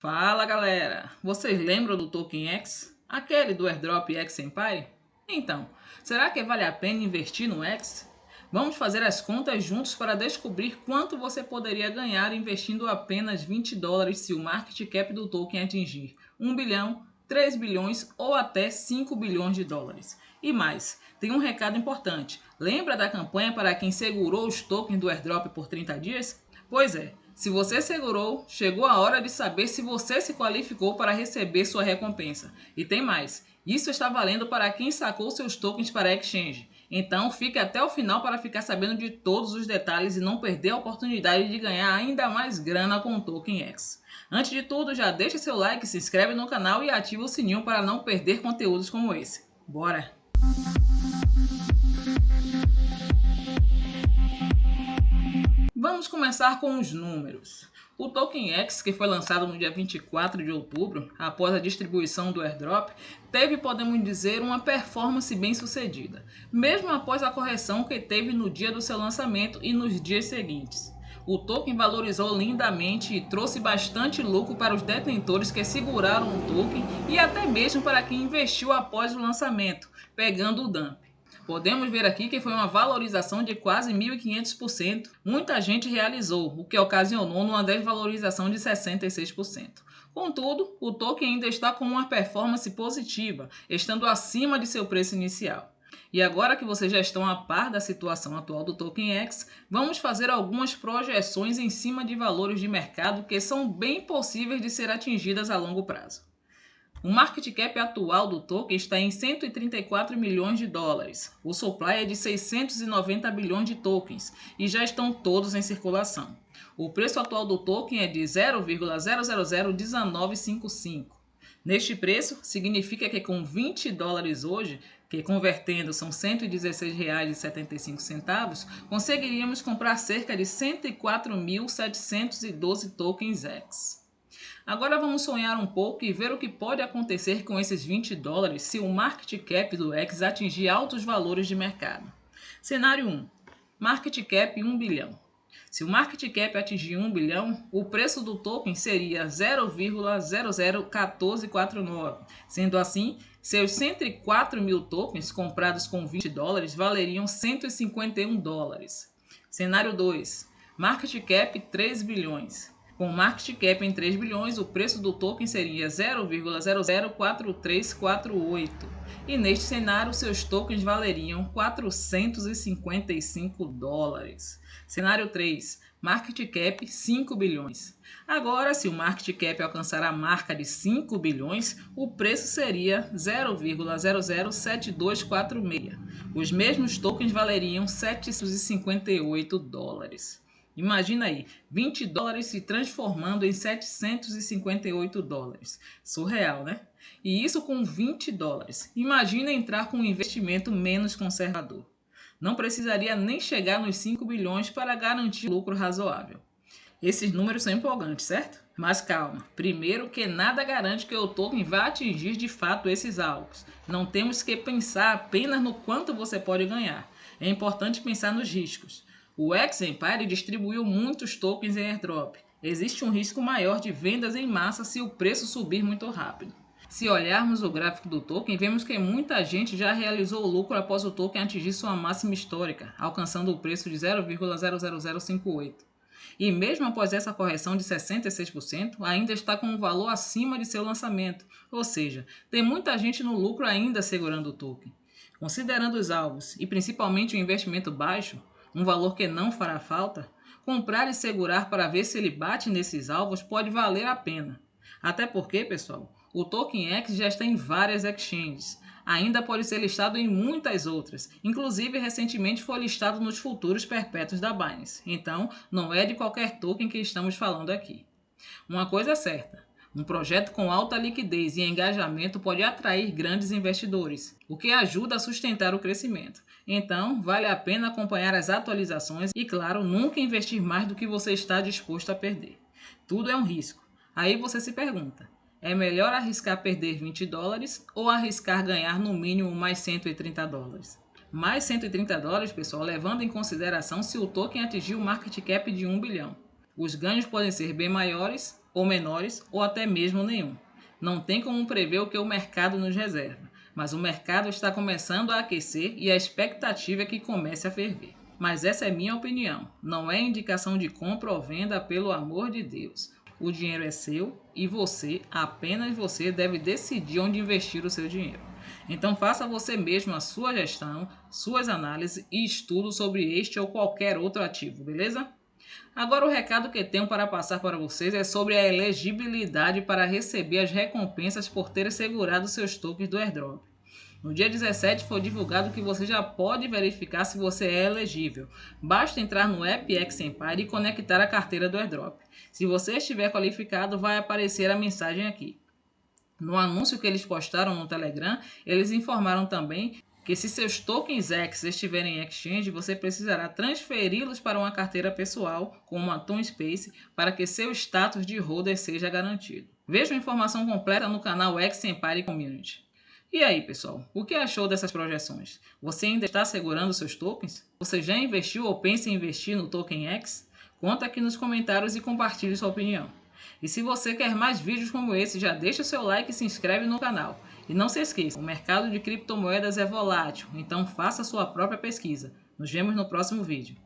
Fala galera, vocês lembram do Token X? Aquele do airdrop X Empire? Então, será que vale a pena investir no X? Vamos fazer as contas juntos para descobrir quanto você poderia ganhar investindo apenas $20 se o market cap do token atingir 1 bilhão, 3 bilhões ou até 5 bilhões de dólares. E mais, tem um recado importante. Lembra da campanha para quem segurou os tokens do airdrop por 30 dias? Pois é, se você segurou, chegou a hora de saber se você se qualificou para receber sua recompensa. E tem mais, isso está valendo para quem sacou seus tokens para a exchange. Então fique até o final para ficar sabendo de todos os detalhes e não perder a oportunidade de ganhar ainda mais grana com o Token X. Antes de tudo, já deixa seu like, se inscreve no canal e ativa o sininho para não perder conteúdos como esse. Bora! Vamos começar com os números. O Token X, que foi lançado no dia 24 de outubro, após a distribuição do airdrop, teve, podemos dizer, uma performance bem sucedida, mesmo após a correção que teve no dia do seu lançamento e nos dias seguintes. O token valorizou lindamente e trouxe bastante lucro para os detentores que seguraram o token e até mesmo para quem investiu após o lançamento, pegando o dump. Podemos ver aqui que foi uma valorização de quase 1.500%. Muita gente realizou, o que ocasionou uma desvalorização de 66%. Contudo, o token ainda está com uma performance positiva, estando acima de seu preço inicial. E agora que vocês já estão a par da situação atual do Token X, vamos fazer algumas projeções em cima de valores de mercado que são bem possíveis de ser atingidas a longo prazo. O market cap atual do token está em 134 milhões de dólares. O supply é de 690 bilhões de tokens e já estão todos em circulação. O preço atual do token é de 0,0001955. Neste preço, significa que com $20 hoje, que convertendo são R$ 116,75, conseguiríamos comprar cerca de 104.712 tokens X. Agora vamos sonhar um pouco e ver o que pode acontecer com esses $20 se o market cap do X atingir altos valores de mercado. Cenário 1. Market cap 1 bilhão. Se o market cap atingir 1 bilhão, o preço do token seria 0,001449. Sendo assim, seus 104 mil tokens comprados com $20 valeriam $151. Cenário 2. Market cap 3 bilhões. Com market cap em 3 bilhões, o preço do token seria 0,004348. E neste cenário, seus tokens valeriam $455. Cenário 3. Market cap 5 bilhões. Agora, se o market cap alcançar a marca de 5 bilhões, o preço seria 0,007246. Os mesmos tokens valeriam $758. Imagina aí, $20 se transformando em $758. Surreal, né? E isso com $20. Imagina entrar com um investimento menos conservador. Não precisaria nem chegar nos 5 bilhões para garantir lucro razoável. Esses números são empolgantes, certo? Mas calma, primeiro que nada garante que o token vá atingir de fato esses alvos. Não temos que pensar apenas no quanto você pode ganhar. É importante pensar nos riscos. O X Empire distribuiu muitos tokens em airdrop. Existe um risco maior de vendas em massa se o preço subir muito rápido. Se olharmos o gráfico do token, vemos que muita gente já realizou lucro após o token atingir sua máxima histórica, alcançando o preço de 0,00058. E mesmo após essa correção de 66%, ainda está com um valor acima de seu lançamento, ou seja, tem muita gente no lucro ainda segurando o token. Considerando os alvos e principalmente o investimento baixo, um valor que não fará falta, comprar e segurar para ver se ele bate nesses alvos pode valer a pena. Até porque, pessoal, o Token X já está em várias exchanges. Ainda pode ser listado em muitas outras, inclusive recentemente foi listado nos futuros perpétuos da Binance. Então, não é de qualquer token que estamos falando aqui. Uma coisa é certa. Um projeto com alta liquidez e engajamento pode atrair grandes investidores, o que ajuda a sustentar o crescimento. Então, vale a pena acompanhar as atualizações e, claro, nunca investir mais do que você está disposto a perder. Tudo é um risco. Aí você se pergunta, é melhor arriscar perder $20 ou arriscar ganhar no mínimo mais $130? Mais $130, pessoal, levando em consideração se o token atingir o market cap de 1 bilhão. Os ganhos podem ser bem maiores ou menores, ou até mesmo nenhum. Não tem como prever o que o mercado nos reserva, mas o mercado está começando a aquecer e a expectativa é que comece a ferver. Mas essa é minha opinião, não é indicação de compra ou venda, pelo amor de Deus. O dinheiro é seu e você, apenas você, deve decidir onde investir o seu dinheiro. Então faça você mesmo a sua gestão, suas análises e estudos sobre este ou qualquer outro ativo, beleza? Agora o recado que tenho para passar para vocês é sobre a elegibilidade para receber as recompensas por ter segurado seus tokens do airdrop. No dia 17 foi divulgado que você já pode verificar se você é elegível. Basta entrar no app X-Empire e conectar a carteira do airdrop. Se você estiver qualificado, vai aparecer a mensagem aqui. No anúncio que eles postaram no Telegram, eles informaram também que se seus tokens X estiverem em exchange, você precisará transferi-los para uma carteira pessoal, como a Tom Space, para que seu status de holder seja garantido. Veja a informação completa no canal X-Empire Community. E aí, pessoal, o que achou dessas projeções? Você ainda está segurando seus tokens? Você já investiu ou pensa em investir no Token X? Conta aqui nos comentários e compartilhe sua opinião. E se você quer mais vídeos como esse, já deixa o seu like e se inscreve no canal. E não se esqueça, o mercado de criptomoedas é volátil, então faça sua própria pesquisa. Nos vemos no próximo vídeo.